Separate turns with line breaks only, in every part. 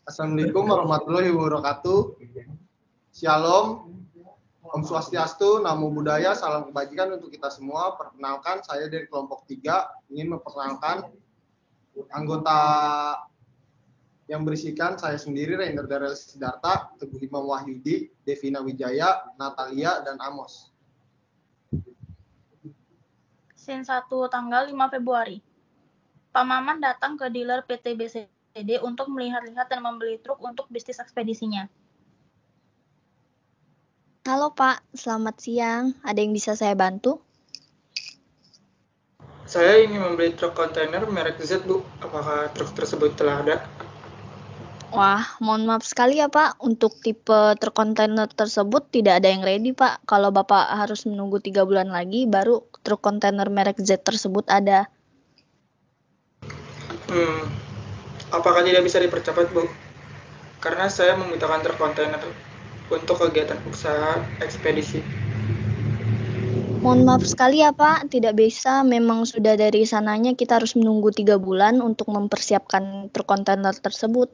Assalamualaikum warahmatullahi wabarakatuh. Shalom, Om Swastiastu, Namo Buddhaya, salam kebajikan untuk kita semua. Perkenalkan, saya dari kelompok 3 ingin memperkenalkan anggota yang berisikan saya sendiri, Rainer Darel Sidarta, Teguh Imam Wahyudi, Devina Wijaya, Natalia, dan Amos.
Sin 1 tanggal 5 Februari. Pak Maman datang ke dealer PT BCD untuk melihat-lihat dan membeli truk untuk bisnis ekspedisinya.
Halo Pak, selamat siang. Ada yang bisa saya bantu?
Saya ingin membeli truk kontainer merek Z, Bu. Apakah truk tersebut telah ada?
Wah, mohon maaf sekali ya Pak. Untuk tipe truk kontainer tersebut tidak ada yang ready Pak. Kalau Bapak harus menunggu 3 bulan lagi, baru truk kontainer merek Z tersebut ada.
Apakah tidak bisa dipercepat, Bu? Karena saya membutuhkan truk kontainer untuk kegiatan usaha ekspedisi.
Mohon maaf sekali ya Pak, tidak bisa. Memang sudah dari sananya kita harus menunggu 3 bulan untuk mempersiapkan truk kontainer tersebut.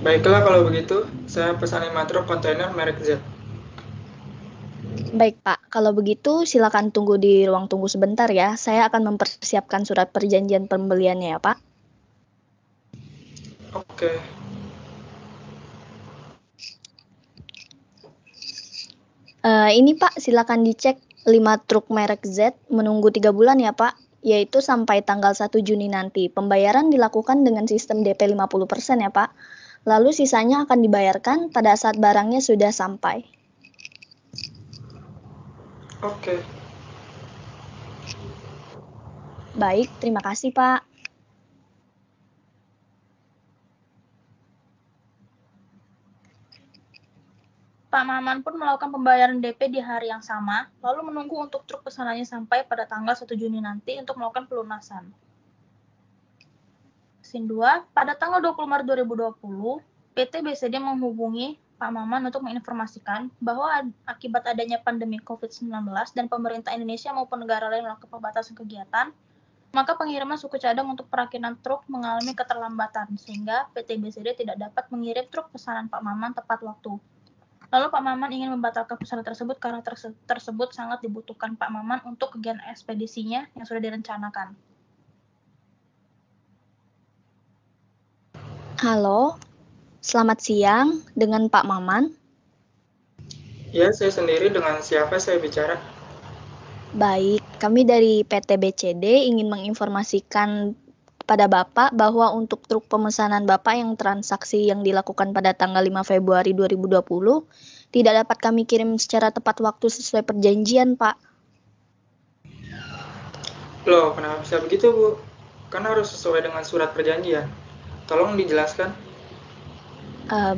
Baiklah kalau begitu, saya pesan 5 truk kontainer merek Z.
Baik Pak, kalau begitu silakan tunggu di ruang tunggu sebentar ya. Saya akan mempersiapkan surat perjanjian pembeliannya ya Pak.
Oke.
Ini Pak, silakan dicek 5 truk merek Z, menunggu 3 bulan ya Pak, yaitu sampai tanggal 1 Juni nanti. Pembayaran dilakukan dengan sistem DP 50% ya Pak. Lalu sisanya akan dibayarkan pada saat barangnya sudah sampai.
Oke.
Baik, terima kasih Pak.
Pak Maman pun melakukan pembayaran DP di hari yang sama, lalu menunggu untuk truk pesanannya sampai pada tanggal 1 Juni nanti untuk melakukan pelunasan. Sin 2, pada tanggal 20 Maret 2020, PT BCD menghubungi Pak Maman untuk menginformasikan bahwa akibat adanya pandemi COVID-19 dan pemerintah Indonesia maupun negara lain melakukan pembatasan kegiatan, maka pengiriman suku cadang untuk perakitan truk mengalami keterlambatan, sehingga PT BCD tidak dapat mengirim truk pesanan Pak Maman tepat waktu. Lalu Pak Maman ingin membatalkan pesanan tersebut karena tersebut sangat dibutuhkan Pak Maman untuk kegiatan ekspedisinya yang sudah direncanakan.
Halo, selamat siang dengan Pak Maman.
Ya, saya sendiri. Dengan siapa saya bicara?
Baik, kami dari PT BCD ingin menginformasikan kepada Bapak bahwa untuk truk pemesanan Bapak yang transaksi yang dilakukan pada tanggal 5 Februari 2020 tidak dapat kami kirim secara tepat waktu sesuai perjanjian, Pak.
Loh, kenapa bisa begitu, Bu? Kan harus sesuai dengan surat perjanjian. Tolong dijelaskan.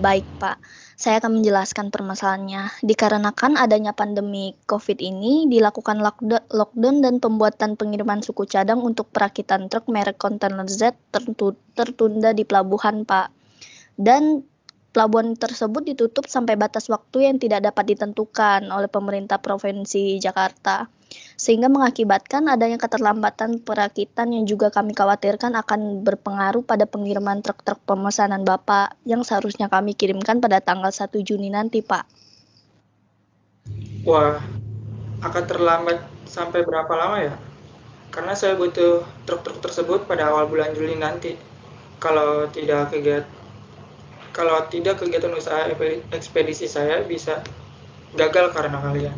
Baik, Pak. Saya akan menjelaskan permasalahannya. Dikarenakan adanya pandemi COVID ini, dilakukan lockdown dan pembuatan pengiriman suku cadang untuk perakitan truk merek kontainer Z tertunda di pelabuhan, Pak. Dan pelabuhan tersebut ditutup sampai batas waktu yang tidak dapat ditentukan oleh pemerintah Provinsi Jakarta, sehingga mengakibatkan adanya keterlambatan perakitan yang juga kami khawatirkan akan berpengaruh pada pengiriman truk-truk pemesanan Bapak yang seharusnya kami kirimkan pada tanggal 1 Juni nanti, Pak.
Wah, akan terlambat sampai berapa lama ya? Karena saya butuh truk-truk tersebut pada awal bulan Juli nanti. Kalau tidak kegiatan usaha ekspedisi saya bisa gagal karena kalian.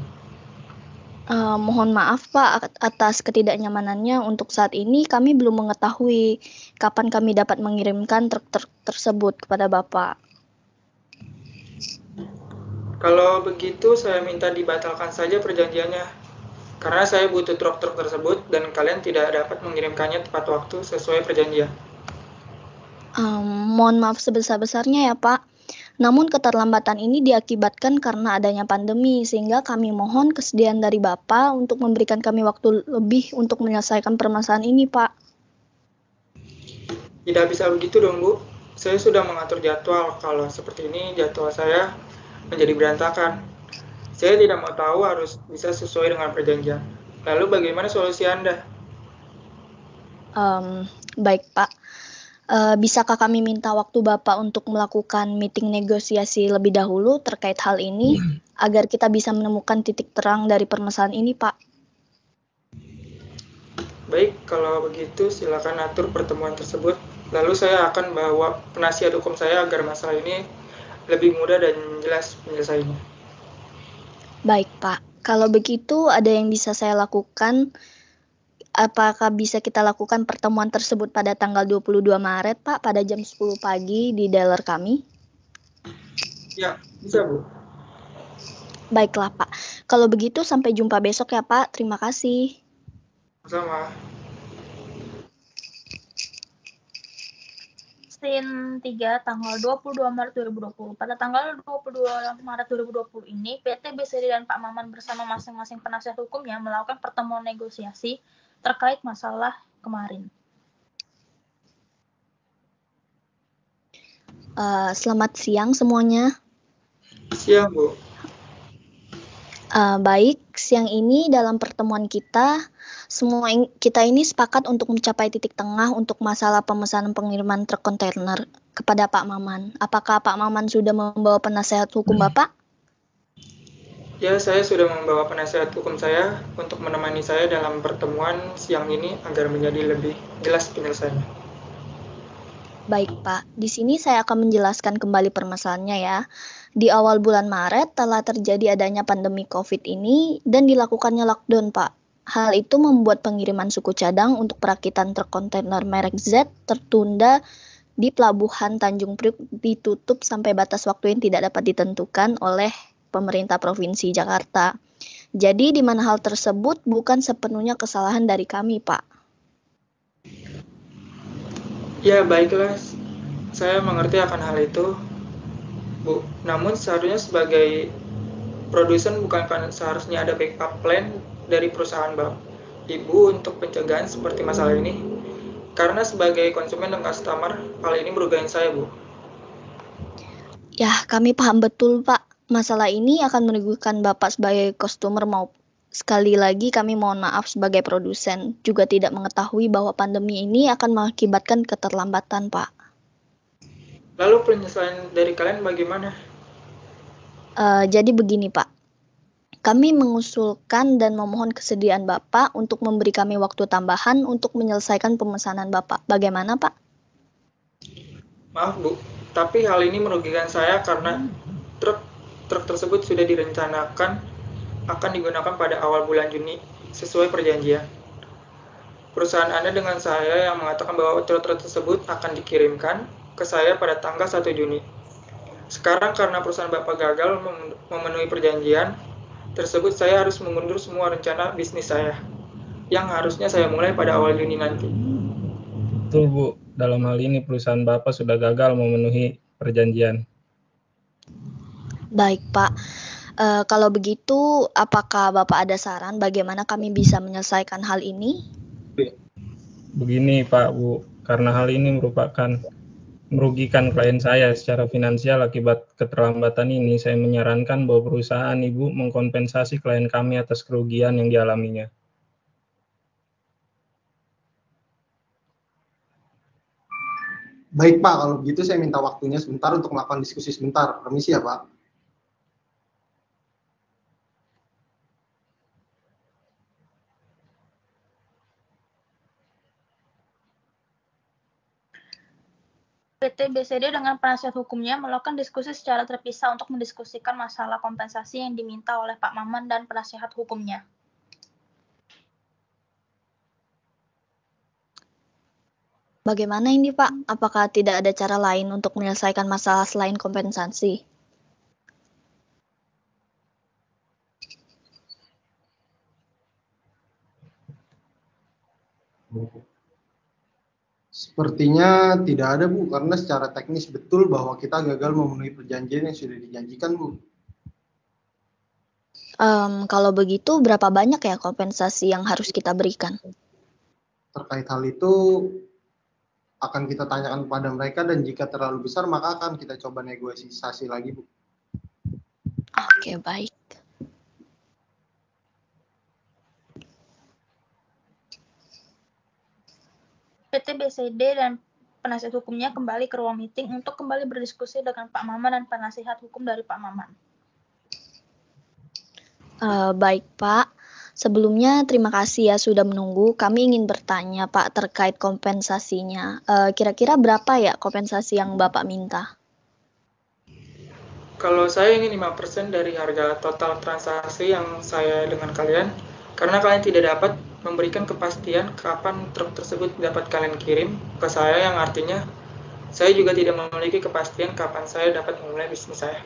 Mohon maaf Pak atas ketidaknyamanannya. Untuk saat ini kami belum mengetahui kapan kami dapat mengirimkan truk-truk tersebut kepada Bapak.
Kalau begitu saya minta dibatalkan saja perjanjiannya. Karena saya butuh truk-truk tersebut dan kalian tidak dapat mengirimkannya tepat waktu sesuai perjanjian.
Mohon maaf sebesar-besarnya ya Pak. Namun keterlambatan ini diakibatkan karena adanya pandemi, sehingga kami mohon kesediaan dari Bapak untuk memberikan kami waktu lebih untuk menyelesaikan permasalahan ini, Pak.
Tidak bisa begitu dong, Bu. Saya sudah mengatur jadwal. Kalau seperti ini, jadwal saya menjadi berantakan. Saya tidak mau tahu harus bisa sesuai dengan perjanjian. Lalu bagaimana solusi Anda?
Baik, Pak. Bisakah kami minta waktu Bapak untuk melakukan meeting negosiasi lebih dahulu terkait hal ini, agar kita bisa menemukan titik terang dari permasalahan ini, Pak?
Baik, kalau begitu silakan atur pertemuan tersebut. Lalu saya akan bawa penasihat hukum saya agar masalah ini lebih mudah dan jelas penyelesaiannya.
Baik, Pak. Kalau begitu, ada yang bisa saya lakukan? Apakah bisa kita lakukan pertemuan tersebut pada tanggal 22 Maret, Pak, pada jam 10 pagi di dialer kami?
Ya, bisa Bu.
Baiklah, Pak. Kalau begitu, sampai jumpa besok ya, Pak. Terima kasih.
Sama.
Sin 3 tanggal 22 Maret 2020. Pada tanggal 22 Maret 2020 ini, PT BCD dan Pak Maman bersama masing-masing penasihat hukumnya melakukan pertemuan negosiasi terkait masalah kemarin.
Selamat siang semuanya.
Siang Bu.
Baik, siang ini dalam pertemuan kita, kita ini sepakat untuk mencapai titik tengah untuk masalah pemesanan pengiriman truk kontainer kepada Pak Maman. Apakah Pak Maman sudah membawa penasehat hukum Bapak?
Ya, saya sudah membawa penasihat hukum saya untuk menemani saya dalam pertemuan siang ini agar menjadi lebih jelas penyelesaiannya.
Baik, Pak. Di sini saya akan menjelaskan kembali permasalahannya ya. Di awal bulan Maret telah terjadi adanya pandemi COVID ini dan dilakukannya lockdown, Pak. Hal itu membuat pengiriman suku cadang untuk perakitan truk kontainer merek Z tertunda di Pelabuhan Tanjung Priuk, ditutup sampai batas waktu yang tidak dapat ditentukan oleh pemerintah Provinsi Jakarta. Jadi di mana hal tersebut bukan sepenuhnya kesalahan dari kami, Pak.
Ya, baiklah. Saya mengerti akan hal itu, Bu. Namun seharusnya sebagai produsen bukankah seharusnya ada backup plan dari perusahaan Ibu untuk pencegahan seperti masalah ini? Karena sebagai konsumen dan customer, hal ini merugikan saya, Bu.
Ya, kami paham betul, Pak. Masalah ini akan merugikan Bapak sebagai customer mau. Sekali lagi kami mohon maaf sebagai produsen, juga tidak mengetahui bahwa pandemi ini akan mengakibatkan keterlambatan, Pak.
Lalu penyelesaian dari kalian bagaimana?
Jadi begini, Pak. Kami mengusulkan dan memohon kesediaan Bapak untuk memberi kami waktu tambahan untuk menyelesaikan pemesanan Bapak. Bagaimana, Pak?
Maaf, Bu, tapi hal ini merugikan saya karena truk tersebut sudah direncanakan akan digunakan pada awal bulan Juni sesuai perjanjian. Perusahaan Anda dengan saya yang mengatakan bahwa truk tersebut akan dikirimkan ke saya pada tanggal 1 Juni. Sekarang karena perusahaan Bapak gagal memenuhi perjanjian tersebut, saya harus mengundur semua rencana bisnis saya yang harusnya saya mulai pada awal Juni nanti.
Betul, Bu. Dalam hal ini perusahaan Bapak sudah gagal memenuhi perjanjian.
Baik, Pak. Kalau begitu, apakah Bapak ada saran bagaimana kami bisa menyelesaikan hal ini?
Begini, Pak, Bu. Karena hal ini merugikan klien saya secara finansial akibat keterlambatan ini, saya menyarankan bahwa perusahaan Ibu mengkompensasi klien kami atas kerugian yang dialaminya.
Baik Pak, kalau begitu saya minta waktunya sebentar untuk melakukan diskusi sebentar. Permisi ya Pak.
PT BCD dengan penasihat hukumnya melakukan diskusi secara terpisah untuk mendiskusikan masalah kompensasi yang diminta oleh Pak Maman dan penasihat hukumnya.
Bagaimana ini, Pak? Apakah tidak ada cara lain untuk menyelesaikan masalah selain kompensasi?
Sepertinya tidak ada Bu, karena secara teknis betul bahwa kita gagal memenuhi perjanjian yang sudah dijanjikan Bu.
Kalau begitu, berapa banyak ya kompensasi yang harus kita berikan?
Terkait hal itu akan kita tanyakan kepada mereka dan jika terlalu besar maka akan kita coba negosiasi lagi Bu.
Oke, baik.
PT BCD dan penasihat hukumnya kembali ke ruang meeting untuk kembali berdiskusi dengan Pak Maman dan penasihat hukum dari Pak Maman.
Baik, Pak. Sebelumnya terima kasih ya sudah menunggu. Kami ingin bertanya, Pak, terkait kompensasinya. Kira-kira berapa ya kompensasi yang Bapak minta?
Kalau saya ingin 5% dari harga total transaksi yang saya dengan kalian, karena kalian tidak dapat memberikan kepastian kapan truk tersebut dapat kalian kirim ke saya, yang artinya saya juga tidak memiliki kepastian kapan saya dapat memulai bisnis saya.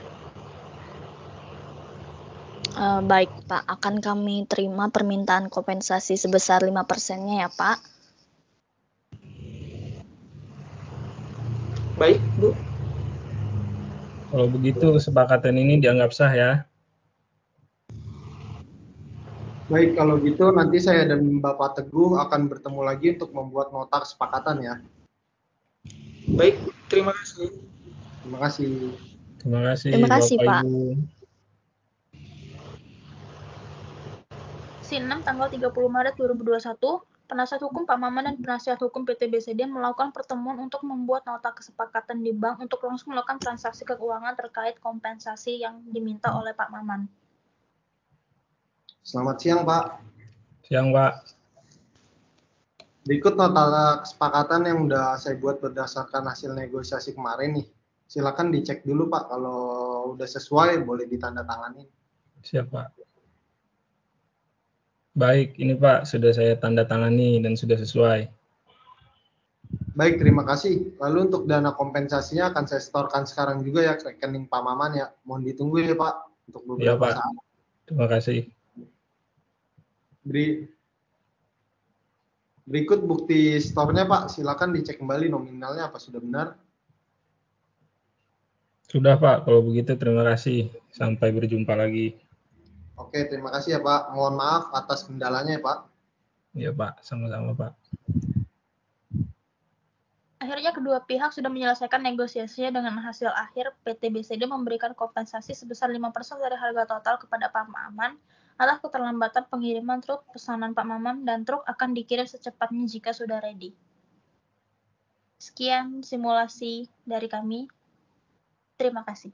Baik, Pak. Akan kami terima permintaan kompensasi sebesar 5%-nya ya, Pak.
Baik, Bu.
Kalau begitu kesepakatan ini dianggap sah ya.
Baik, kalau gitu nanti saya dan Bapak Teguh akan bertemu lagi untuk membuat nota kesepakatan ya.
Baik, terima kasih.
Terima kasih.
Terima kasih,
Terima kasih,
Bapak
Pak.
Ibu.
Sin 6 tanggal 30 Maret 2021, penasihat hukum Pak Maman dan penasihat hukum PT BCD melakukan pertemuan untuk membuat nota kesepakatan di bank untuk langsung melakukan transaksi keuangan terkait kompensasi yang diminta oleh Pak Maman.
Selamat siang, Pak.
Siang, Pak.
Berikut nota kesepakatan yang udah saya buat berdasarkan hasil negosiasi kemarin nih. Silakan dicek dulu, Pak. Kalau udah sesuai, boleh ditandatangani.
Siap, Pak. Baik, ini Pak, sudah saya tanda tangani dan sudah sesuai.
Baik, terima kasih. Lalu untuk dana kompensasinya akan saya setorkan sekarang juga ya ke rekening Pak Maman ya. Mohon ditunggu ya, Pak, untuk
Iya,
beberapa
Pak.
saat.
Terima kasih.
Berikut bukti store-nya, Pak. Silakan dicek kembali nominalnya apa sudah benar.
Sudah, Pak. Kalau begitu terima kasih. Sampai berjumpa lagi.
Oke, terima kasih ya, Pak. Mohon maaf atas kendalanya ya, Pak.
Iya, Pak. Sama-sama, Pak.
Akhirnya kedua pihak sudah menyelesaikan negosiasinya dengan hasil akhir PT BCD memberikan kompensasi sebesar 5% dari harga total kepada Pak Maman atas keterlambatan pengiriman truk pesanan Pak Maman, dan truk akan dikirim secepatnya jika sudah ready. Sekian simulasi dari kami. Terima kasih.